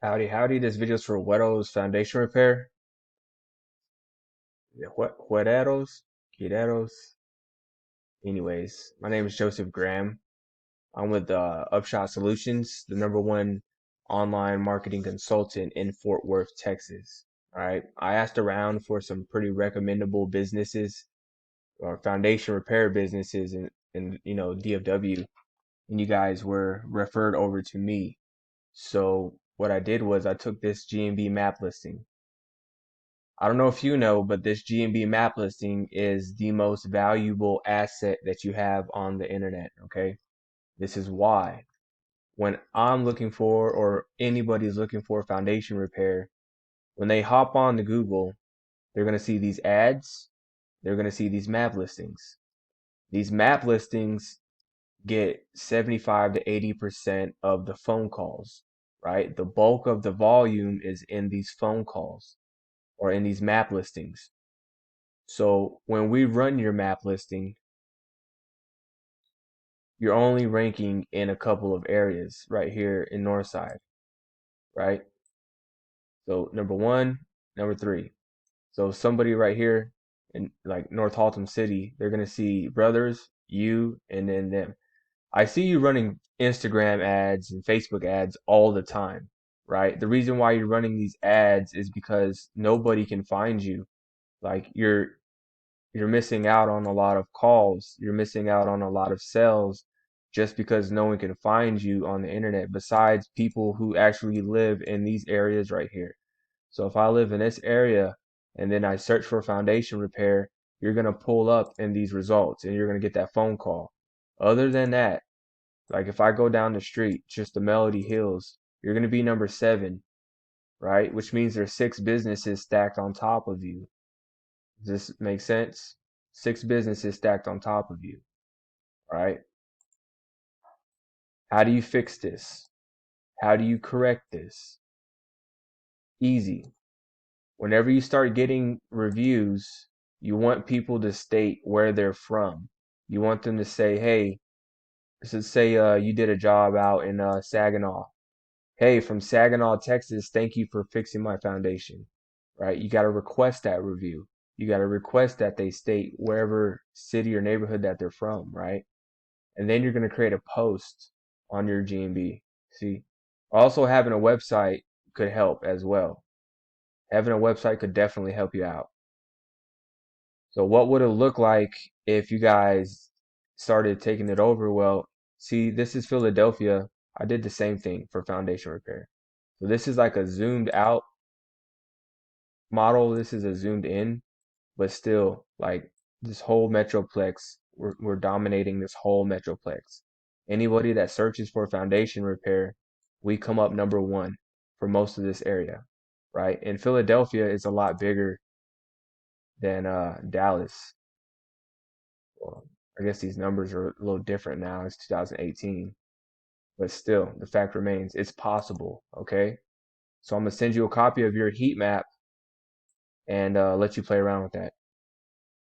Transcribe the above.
Howdy, howdy. This video is for Guerrero's foundation repair. Guerrero's? Guerrero's? Anyways, my name is Joseph Graham. I'm with UpShot Solutions, the #1 online marketing consultant in Fort Worth, Texas. All right. I asked around for some pretty recommendable businesses or foundation repair businesses in DFW, and you guys were referred over to me. So what I did was I took this GMB map listing. I don't know if you know, but this GMB map listing is the most valuable asset that you have on the internet, okay? This is why. When I'm looking for, or anybody's looking for foundation repair, when they hop on to Google, they're going to see these ads, they're going to see these map listings. These map listings get 75 to 80% of the phone calls, right? The bulk of the volume is in these phone calls or in these map listings. So when we run your map listing, you're only ranking in a couple of areas right here in Northside, right? So number one, number three. So somebody right here in like North Haltom City, they're gonna see brothers, you, and then them. I see you running Instagram ads and Facebook ads all the time, right? The reason why you're running these ads is because nobody can find you. Like you're missing out on a lot of calls. You're missing out on a lot of sales just because no one can find you on the internet besides people who actually live in these areas right here. So if I live in this area and then I search for foundation repair, you're going to pull up in these results and you're going to get that phone call. Other than that, like if I go down the street, just the Melody Hills, you're going to be number 7, right? Which means there's 6 businesses stacked on top of you. Does this make sense? 6 businesses stacked on top of you, right? How do you fix this? How do you correct this? Easy. Whenever you start getting reviews, you want people to state where they're from. You want them to say, hey, say you did a job out in Saginaw. Hey, from Saginaw, Texas, thank you for fixing my foundation, right? You got to request that review. You got to request that they state wherever city or neighborhood that they're from, right? And then you're going to create a post on your GMB. See, also having a website could help as well. Having a website could definitely help you out. So what would it look like if you guys started taking it over? Well, see, this is Philadelphia. I did the same thing for foundation repair. So this is like a zoomed out model. This is a zoomed in, but still like this whole metroplex, we're dominating this whole metroplex. Anybody that searches for foundation repair, we come up #1 for most of this area, right? And Philadelphia is a lot bigger than Dallas. Well, I guess these numbers are a little different now. It's 2018, but still, the fact remains, it's possible. Okay, so I'm gonna send you a copy of your heat map and let you play around with that.